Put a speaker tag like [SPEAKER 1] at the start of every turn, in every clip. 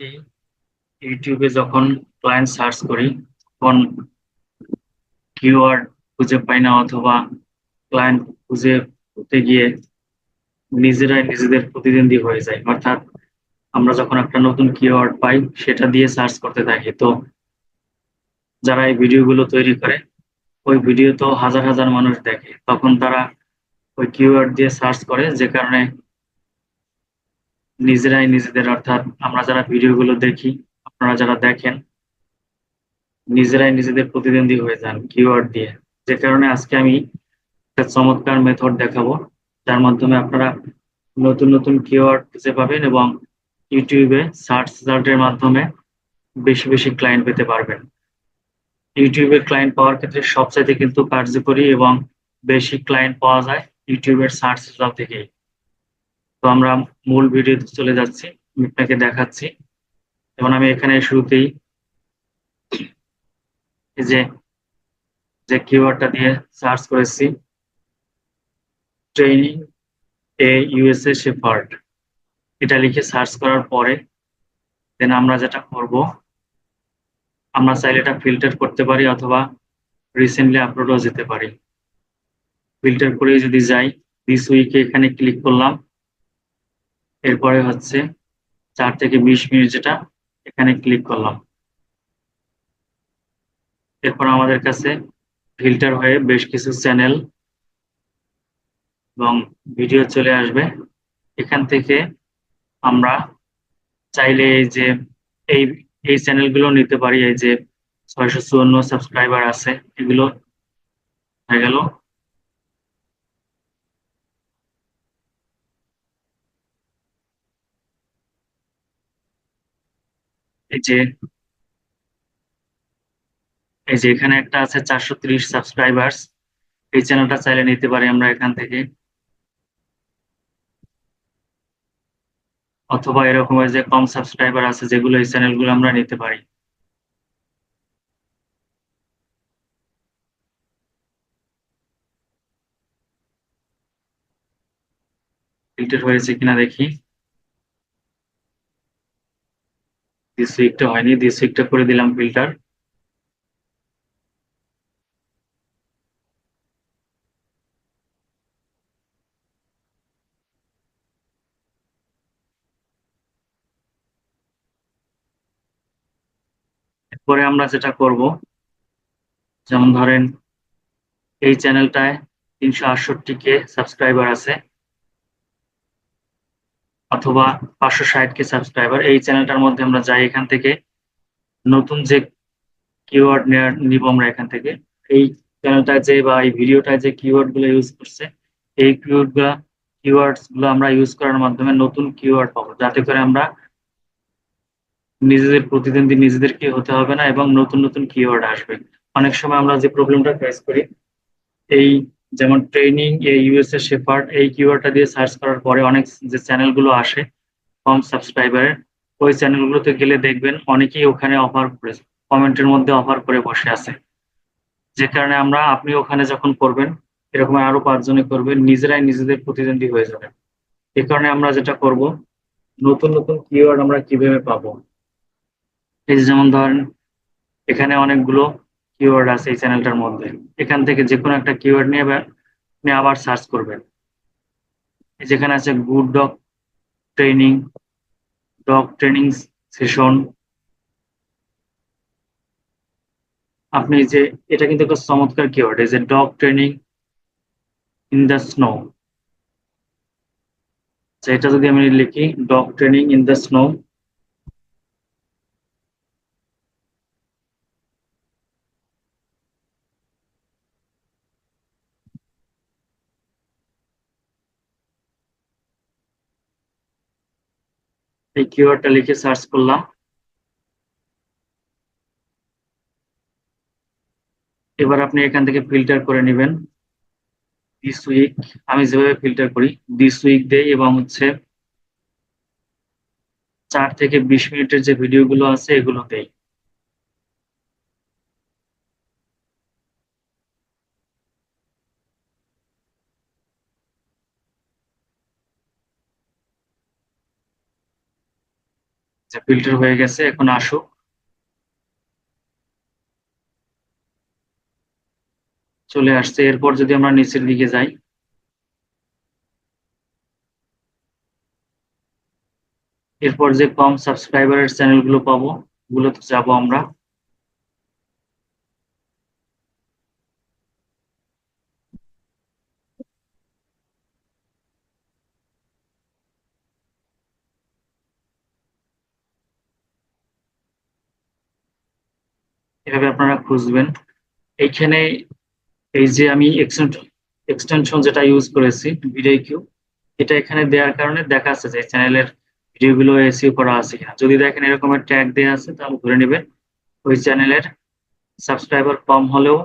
[SPEAKER 1] অনেকেই ইউটিউবে যখন ক্লায়েন্ট সার্চ করি তখন কিওয়ার্ড খুঁজে পাই না, অথবা ক্লায়েন্ট খুঁজে পেতে গিয়ে নিজেরাই নিজেদের প্রতিদ্বন্দ্বী হয়ে যায়। অর্থাৎ আমরা যখন একটা নতুন কিওয়ার্ড পাই সেটা দিয়ে সার্চ করতে থাকি, তো যারা এই ভিডিওগুলো তৈরি করে ওই ভিডিও তো হাজার হাজার মানুষ দেখে, তখন তারা ওই কিওয়ার্ড দিয়ে সার্চ করে, যে কারণে নিজেরাই নিজেদের, অর্থাৎ আমরা যারা ভিডিওগুলো দেখি, আপনারা যারা দেখেন, নিজেরাই নিজেদের প্রতিদ্বন্দ্বী হয়ে যান কিওয়ার্ড দিয়ে। যে কারণে আজকে আমি একটা চমৎকার মেথড দেখাবো, যার মাধ্যমে আপনারা নতুন নতুন কিওয়ার্ড খুঁজে পাবেন এবং ইউটিউবে সার্চ রেজাল্টের মাধ্যমে বেশি বেশি ক্লায়েন্ট পেতে পারবেন। ইউটিউবে ক্লায়েন্ট পাওয়ার ক্ষেত্রে সবচাইতে কিন্তু কার্যকরী এবং বেশি ক্লায়েন্ট পাওয়া যায় ইউটিউবের সার্চ রেজাল্ট থেকেই। তো আমরা মূল ভিডিওতে চলে যাচ্ছি, আমি আপনাকে দেখাচ্ছি। যেমন আমি এখানে শুরুতেই এই যে কিওয়ার্ডটা দিয়ে সার্চ করেছি, ট্রেনিং এ ইউএসএ শেফার্ড, এটা লিখে সার্চ করার পরে দেন আমরা যেটা করব, আমরা চাইলে এটা ফিল্টার করতে পারি অথবা রিসেন্টলি আপলোডও যেতে পারি। ফিল্টার করে যদি যাই, দিস উইকে এখানে ক্লিক করলাম, এরপরে হচ্ছে 4 থেকে 20 মিনিট, যেটা এখানে ক্লিক করলাম। এরপর আমাদের কাছে ফিল্টার হয়ে বেশ কিছু চ্যানেল এবং ভিডিও চলে আসবে। এখান থেকে আমরা চাইলে এই এই চ্যানেলগুলো নিতে পারি। এই যে 654 সাবস্ক্রাইবার আছে, এগুলো হয়ে গেল। এই যে এখানে একটা আছে 430 সাবস্ক্রাইবার্স, এই চ্যানেলটা চাইলে নিতে পারি আমরা এখান থেকে, অথবা এরকম যে কম সাবস্ক্রাইবার আছে যেগুলো, এই চ্যানেলগুলো আমরা নিতে পারি। ফিল্টার হয়েছে কিনা দেখি। দিস উইকটা হয়নি, দিস উইকটা করে দিলাম ফিল্টার। এরপরে আমরা যেটা করব, যেমন ধরেন এই চ্যানেলটায় 368 কে সাবস্ক্রাইবার আছে, অথবা 560 কে সাবস্ক্রাইবার। এই চ্যানেলটার মধ্যে আমরা যাই, এখান থেকে নতুন যে কিওয়ার্ড নিব আমরা এখান থেকে। এই চ্যানেলটা যে বা এই ভিডিওটা যে কিওয়ার্ড গুলো ইউজ করছে, এই কিওয়ার্ডস গুলো আমরা ইউজ করার মাধ্যমে নতুন কিওয়ার্ড পাবো, যাতে করে আমরা নিজেদের প্রতিদ্বন্দ্বী নিজেদেরকে হতে হবে না এবং নতুন নতুন কিওয়ার্ড আসবে। অনেক সময় আমরা যে প্রবলেমটা ফেস করি, এই যেমন ট্রেনিং এ ইউএসএ শেফার্ড, এই কিওয়ার্ডটা দিয়ে সার্চ করার পরে অনেক যে চ্যানেলগুলো আসে কম সাবস্ক্রাইবারের, ওই চ্যানেলগুলোতে গেলে দেখবেন অনেকেই ওখানে অফার করেছে, কমেন্টের মধ্যে অফার করে বসে আছে। যে কারণে আপনি ওখানে যখন করবেন, এরকম আরো 5 জনে করবেন, নিজেরাই নিজেদের প্রতিদ্বন্দ্বী হয়ে যাবেন। এই কারণে আমরা যেটা করব, নতুন নতুন কিওয়ার্ড আমরা কিভাবে পাবো, এই যেমন ধরেন এখানে অনেকগুলো কিওয়ার্ড আছে এই চ্যানেলটার মধ্যে, এখান থেকে যে কোনো একটা কিওয়ার্ড নিয়ে আপনি আবার সার্চ করবেন। যেখানে আছে good training dog training session, আপনি যে এটা কিন্তু একটা চমৎকার কিওয়ার্ড, এই যে dog training in the snow, এটা যদি আমি লিখি dog training in the snow, এই কিওয়ার্ডটা লিখে সার্চ করলাম। এবার আপনি এখান থেকে ফিল্টার করে নেবেন দিস উইক। আমি যেভাবে ফিল্টার করি, দিস উইক দেই এবং হচ্ছে 4 থেকে 20 মিনিটের যে ভিডিওগুলো আছে এগুলো দেই। যে ফিল্টার হয়ে গেছে, এখন আসুক। চলে আসছে। এরপর যদি আমরা নিচের দিকে যাই, এরপর যে কম সাবস্ক্রাইবারের চ্যানেলগুলো পাবো ওগুলোতে যাব আমরা। এভাবে আপনারা খুঁজবেন। এইখানে এই যে আমি এক্সটেনশন যেটা ইউজ করেছি ভিডিও কিউ, এটা এখানে দেওয়ার কারণে দেখা যাচ্ছে যে চ্যানেলের ভিডিওগুলো এসইও করা আছে কিনা। যদি দেখেন এরকমের ট্যাগ দেওয়া আছে তাহলে ধরে নেবেন ওই চ্যানেলের সাবস্ক্রাইবার কম হলেও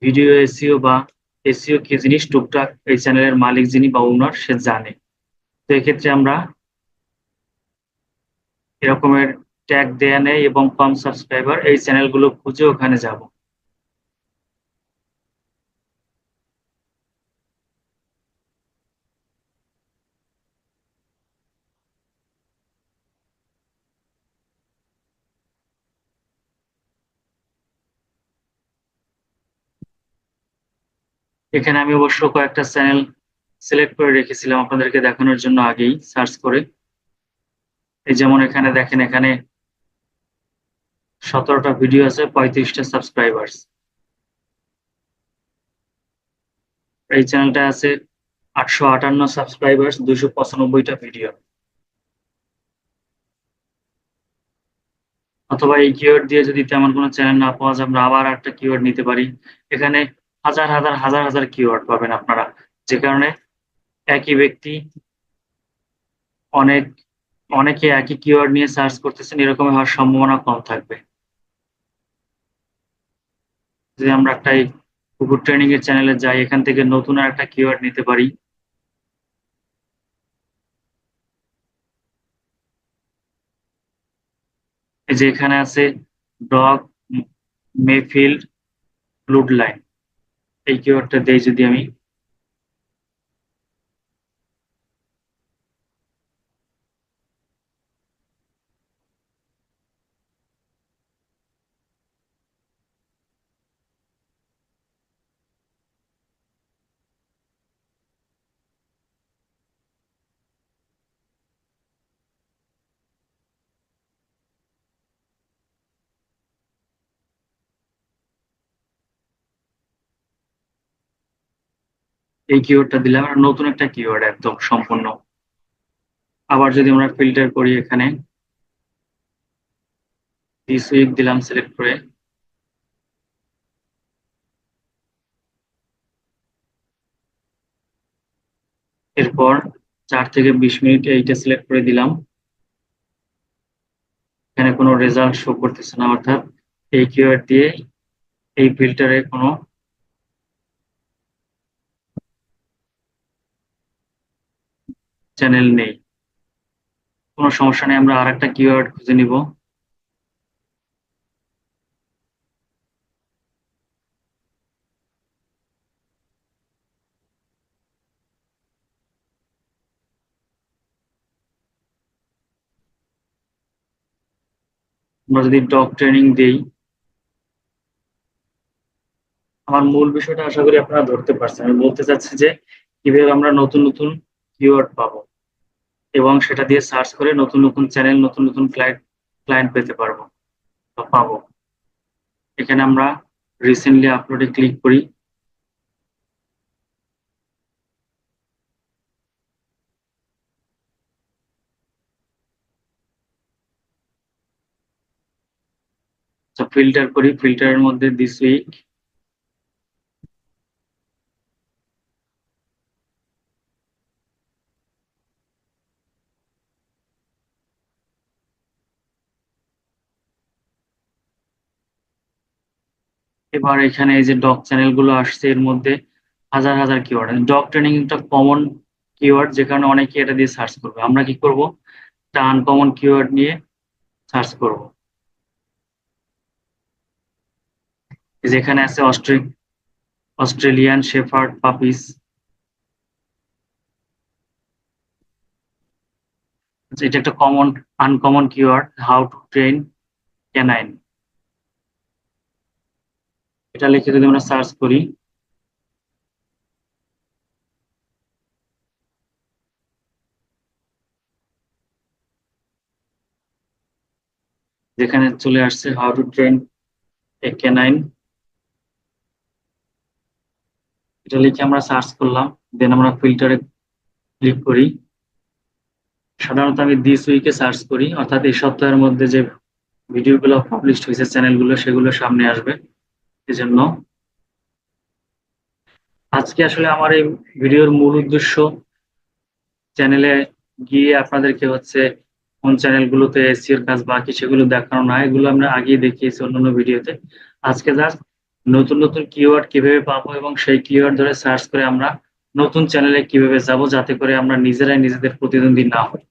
[SPEAKER 1] ভিডিও এসইও বা এসইও কি জিনিস টুকটাক এই চ্যানেলের মালিক যিনি বা ওনার সে জানে। তো এক্ষেত্রে আমরা এরকমের ট্যাগ দেয়া নেই এবং কম সাবস্ক্রাইবার এই চ্যানেলগুলো খুঁজে ওখানে যাব। এখানে আমি অবশ্য কয়েকটা চ্যানেল সিলেক্ট করে রেখেছিলাম আপনাদেরকে দেখানোর জন্য আগেই সার্চ করে। এই যেমন এখানে দেখেন, এখানে 17টা ভিডিও আছে, 35টা সাবস্ক্রাইবার্স। এই চ্যানেলটা আছে 858 সাবস্ক্রাইবার্স, 295টা ভিডিও। অথবা এই কিওয়ার্ড দিয়ে যদি তেমন কোনো চ্যানেল না পাওয়া যায়, আমরা আবার একটা কিওয়ার্ড নিতে পারি। এখানে হাজার হাজার হাজার হাজার কিওয়ার্ড পাবেন আপনারা, যে কারণে একই ব্যক্তি অনেক অনেকে একই কিওয়ার্ড নিয়ে সার্চ করতেছেন, এরকম হওয়ার সম্ভাবনা কম থাকবে। যদি আমরা একটা এই কুকুর ট্রেনিং এর চ্যানেলে যাই, এখান থেকে নতুন আর একটা কিওয়ার্ড নিতে পারি। এই যে এখানে আছে ডগ মেফিল্ড ব্লুড লাইন, এই কিওয়ার্ডটা দেই যদি আমি, এই কিওয়ার্ডটা দিলাম, আর নতুন একটা কিওয়ার্ড একদম সম্পূর্ণ। আবার যদি আমরা ফিল্টার করি, এখানে দিস উইক দিলাম সিলেক্ট করে। এরপর 4 থেকে 20 মিনিট এইটা সিলেক্ট করে দিলাম। এখানে কোনো রেজাল্ট শো করতেছে না, অর্থাৎ এই কিওয়ার্ড দিয়ে এই ফিল্টারে কোনো চ্যানেল নেই। কোনো সমস্যা নেই, আমরা আর একটা কিওয়ার্ড খুঁজে নিব। আমরা যদি ডগ ট্রেনিং দেই, আমার মূল বিষয়টা আশা করি আপনারা ধরতে পারছেন। আমি বলতে চাচ্ছি যে কিভাবে আমরা নতুন নতুন কিওয়ার্ড পাবো এবং সেটা দিয়ে সার্চ করে নতুন নতুন চ্যানেল, নতুন নতুন ক্লায়েন্ট পেতে পারবো বা পাবো। এখানে আমরা রিসেন্টলি আপলোডে ক্লিক করি। ফিল্টার করি, ফিল্টারের মধ্যে দিস উইক, এবার এখানে এই যে ডগ চ্যানেল গুলো আসছে, এর মধ্যে হাজার হাজার কিওয়ার্ড। ডগ ট্রেনিং একটা কমন কিওয়ার্ড, যে কারণে অনেকে এটা দিয়ে সার্চ করবে। আমরা কি করব, একটা আনকমন কিওয়ার্ড নিয়ে সার্চ করব। যেখানে আছে অস্ট্রেলিয়ান শেফার্ড পাপিস। এটা একটা uncommon keyword, how to train canine. এটা লিখে যদি আমরা সার্চ করি, যেখানে চলে আসছে how to train A canine. এটা লিখে আমরা সার্চ করলাম, দেন আমরা ফিল্টারে ক্লিক করি। সাধারণত আমি দিস উইকে সার্চ করি, অর্থাৎ এই সপ্তাহের মধ্যে যে ভিডিওগুলো পাবলিশ হয়েছে চ্যানেলগুলো, সেগুলো সামনে আসবে। এজন্য আজকে আসলে আমার এই ভিডিওর মূল উদ্দেশ্য চ্যানেলে গিয়ে আপনাদেরকে কোন চ্যানেলগুলোতে এসইও এর কাজ বাকি সেগুলো দেখানো না, এগুলো আমরা আগেই দেখিয়েছি অন্যান্য ভিডিওতে। আজকে জাস্ট নতুন নতুন কিওয়ার্ড কিভাবে পাবো এবং সেই কিওয়ার্ড ধরে সার্চ করে আমরা নতুন চ্যানেলে কিভাবে যাব, যাতে করে আমরা নিজেরাই নিজেদের প্রতিদ্বন্দ্বী না হই।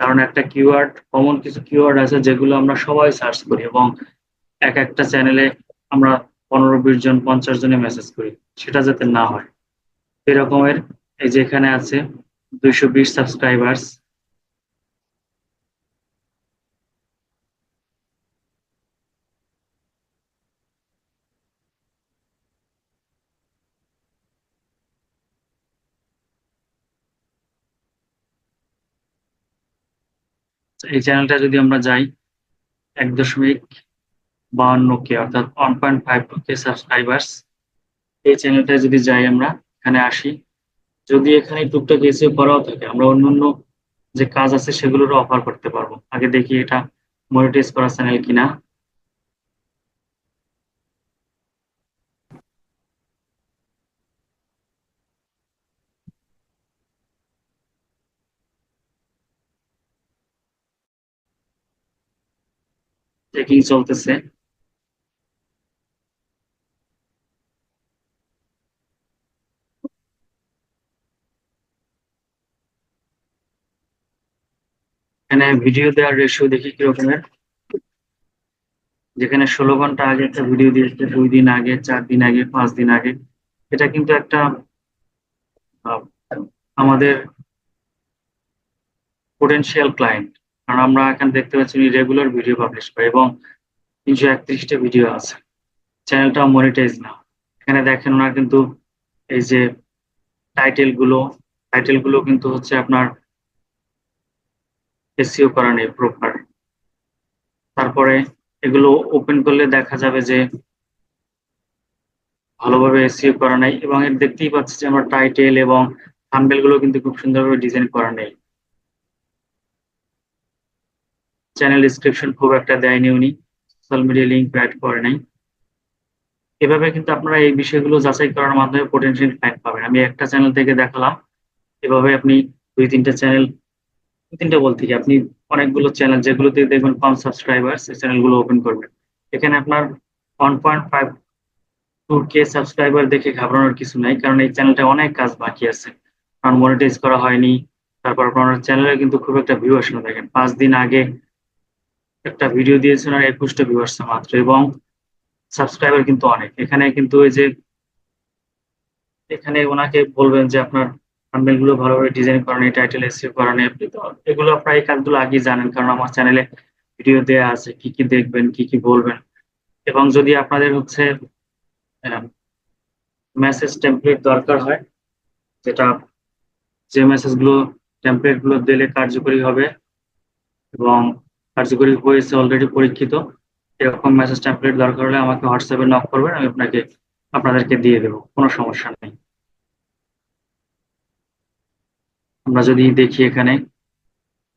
[SPEAKER 1] কারণ একটা কিওয়ার্ড, কমন কিছু কিওয়ার্ড আছে যেগুলো আমরা সবাই সার্চ করি এবং এক একটা চ্যানেলে আমরা 15-20 জন 50 জনে মেসেজ করি, সেটা যাতে না হয় এরকমের। এই যে এখানে আছে 220 সাবস্ক্রাইবার্স, এই চ্যানেলটা যদি আমরা যাই 1.52K অর্থাৎ 1.52K সাবস্ক্রাইবার্স। এই চ্যানেলটা যদি যাই, আমরা এখানে আসি, যদি এখানে টুকটাক এসিও করাও থাকে, আমরা অন্যান্য যে কাজ আছে সেগুলোরও অফার করতে পারবো। আগে দেখি এটা মনিটাইজ করা চ্যানেল কিনা। চেকিং চলতেছে। এখানে ভিডিও দেওয়ার রেশিও দেখি কিরকমের। যেখানে 16 ঘন্টা আগে একটা ভিডিও দিয়েছে, 2 দিন আগে, 4 দিন আগে, 5 দিন আগে। এটা কিন্তু একটা আহ, আমাদের পোটেনশিয়াল ক্লায়েন্ট, কারণ আমরা এখানে দেখতে পাচ্ছি রেগুলার ভিডিও পাবলিশ করে এবং 331টা ভিডিও আছে। চ্যানেলটা মনিটাইজ না। এখানে দেখেন ওনার কিন্তু এই যে টাইটেল গুলো টাইটেল গুলো কিন্তু আপনার এসইও করা নেই প্রপার। তারপরে এগুলো ওপেন করলে দেখা যাবে যে ভালোভাবে এসইও করা নাই, এবং এর দেখতেই পাচ্ছি যে আমার টাইটেল এবং থাম্বনেল গুলো কিন্তু খুব সুন্দরভাবে ডিজাইন করা নেই। চ্যানেল ডিসক্রিপশন খুব একটা দেয়নি উনি, সোশ্যাল মিডিয়া লিঙ্ক অ্যাড করে নাই। এভাবে কিন্তু আপনারা এই বিষয়গুলো যাচাই করার মাধ্যমে পটেনশিয়াল ক্লায়েন্ট পাবেন। আমি একটা চ্যানেল থেকে দেখালাম, এভাবে আপনি 2-3টা চ্যানেল, 2-3টা বলতে কি আপনি অনেকগুলো চ্যানেল যেগুলোতে দেখবেন কম সাবস্ক্রাইবার, সেই চ্যানেলগুলো ওপেন করবেন। এখানে আপনার 1.52K সাবস্ক্রাইবার দেখে ঘাবড়ানোর কিছু নাই, কারণ এই চ্যানেলটা অনেক কাজ বাকি আছে, কারণ মনিটাইজ করা হয়নি। তারপর আপনার চ্যানেলে কিন্তু খুব একটা ভিউ আসে না। দেখেন 5 দিন আগে একটা ভিডিও দিয়েছেন আর 21টা ভিউ আসছে মাত্র, এবং সাবস্ক্রাইবার কিন্তু অনেক। এখানে কিন্তু এই যে এখানে ওনাকে বলবেন যে আপনার থাম্বনেল গুলো ভালোভাবে ডিজাইন করা নেই, টাইটেল এসইও করা নেই। আপনি তো এগুলো আপনার এই কাজগুলো আগেই জানেন, কারণ আমার চ্যানেলে ভিডিও দেয়া আছে কি কি দেখবেন, কি কি বলবেন। এবং যদি আপনাদের মেসেজ টেমপ্লেট দরকার হয়, যেটা যে মেসেজ গুলো টেমপ্লেট গুলো দিলে কার্যকরী হবে এবং কার্যকরী হয়েছে অলরেডি পরীক্ষিত, এরকম মেসেজ টেমপ্লেট দরকার হলে আমাকে হোয়াটসঅ্যাপে নক করবেন, আমি আপনাদেরকে দিয়ে দেবো, কোনো সমস্যা নেই। আমরা যদি দেখি এখানে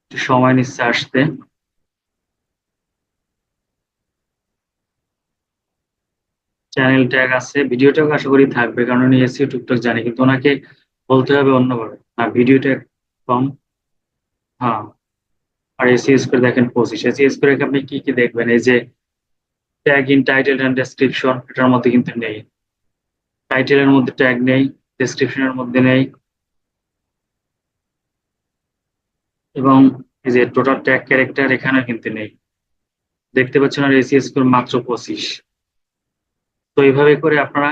[SPEAKER 1] একটু সময় নিচ্ছে আসতে। চ্যানেল ট্যাগ আছে, ভিডিও ট্যাগ আশা করি থাকবে, কারণ উনি এসইও টুকটাক জানে, কিন্তু ওনাকে বলতে হবে অন্যভাবে। আর ভিডিও ট্যাগ কম, হ্যাঁ। আর এসইও স্কোর দেখেন 25। এসইও স্কোরে আপনি কি কি দেখবেন, এই যে tag in title and description, এটার মধ্যে কিন্তু নেই। টাইটেলের মধ্যে ট্যাগ নেই, ডেসক্রিপশনের মধ্যে নেই, এবং এই যে টোটাল ট্যাগ ক্যারেক্টার এখানে কিন্তু নেই। দেখতে পাচ্ছেন আর এসইও স্কোর মাত্র 25। তো এইভাবে করে আপনারা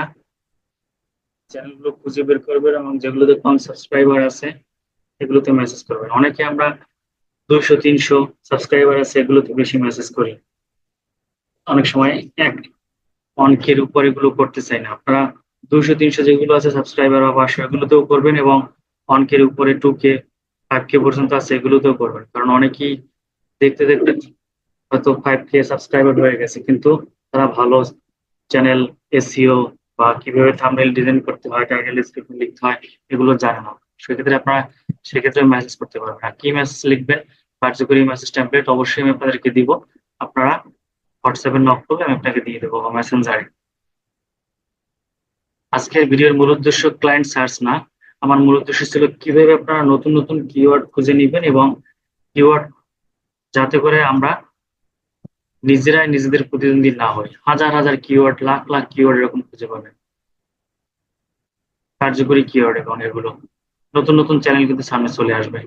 [SPEAKER 1] চ্যানেলগুলো খুঁজে বের করবেন এবং যেগুলোতে কম সাবস্ক্রাইবার আছে এগুলোতে মেসেজ করবেন। অনেকে আমরা 200-300 সাবস্ক্রাইবার আছে, এগুলোতে বেশি মেসেজ করি। অনেক সময় এক 1K এর উপর এগুলো করতে চাই না। আপনারা 200-300 যেগুলো আছে সাবস্ক্রাইবার বা 500 এগুলোতেও করবেন, এবং 1K এর উপরে 2K 5K পর্যন্ত আছে এগুলোতেও করবেন। কারণ অনেকেই দেখতে দেখতে হয়তো 5K সাবস্ক্রাইবার হয়ে গেছে, কিন্তু তারা ভালো চ্যানেল এসইও বা কিভাবে থাম্বনেল ডিজাইন করতে হয়, টাইটেল ডেসক্রিপশন লিখতে হয় এগুলো জানে না। সেক্ষেত্রে মেসেজ করতে পারবেন। আর কি মেসেজ লিখবেন, কার্যকরী মেসেজ টেমপ্লেট অবশ্যই আমি আপনাদেরকে দিব। আপনারা হোয়াটসঅ্যাপে নক করলে আমি আপনাকে দিয়ে দেবো, বা মেসেঞ্জারে। আজকের ভিডিওর মূল উদ্দেশ্য ক্লায়েন্ট সার্চ না, আমার মূল উদ্দেশ্য ছিল কিভাবে আপনারা নতুন নতুন কিওয়ার্ড খুঁজে নেবেন, এবং কিওয়ার্ড যাতে করে আমরা নিজেরাই নিজেদের প্রতিদ্বন্দ্বী না হই। হাজার হাজার কিওয়ার্ড, লাখ লাখ কিওয়ার্ড এরকম খুঁজে পাবেন, কার্যকরী কিওয়ার্ড, এবং এগুলো নতুন নতুন চ্যানেল কিন্তু সামনে চলে আসবে।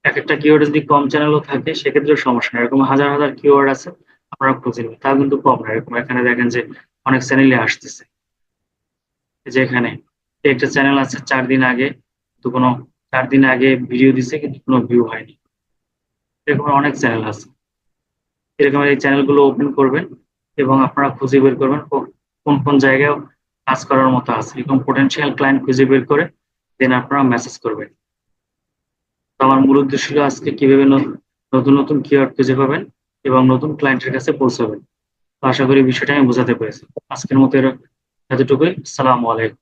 [SPEAKER 1] এক একটা কিওয়ার্ড যদি কম চ্যানেলও থাকে সেক্ষেত্রে সমস্যা নেই, এরকম হাজার হাজার কিওয়ার্ড আছে আপনারা খুঁজে নেবেন, তা কিন্তু কম না। এরকম এখানে দেখেন যে অনেক চ্যানেলে আসতেছে, এই যে এখানে একটা চ্যানেল আছে 4 দিন আগে, তো কোনো 4 দিন আগে ভিডিও দিছে কিন্তু কোনো ভিউ হয়নি। এরকম অনেক চ্যানেল আছে। এরকম এই চ্যানেলগুলো ওপেন করবেন এবং আপনারা খুঁজে বের করবেন কোন কোন জায়গায় কাজ করার মতো আছে, এরকম পোটেনশিয়াল ক্লায়েন্ট খুঁজে বের করে দেন আপনারা মেসেজ করবেন। তো আমার মূল উদ্দেশ্য ছিল আজকে কিভাবে নতুন নতুন কিওয়ার্ড খুঁজে পাবেন এবং নতুন ক্লায়েন্টের কাছে পৌঁছাবেন। তো আশা করি বিষয়টা আমি বোঝাতে পেরেছি। আজকের মতো এতটুকুই। আসসালামু আলাইকুম।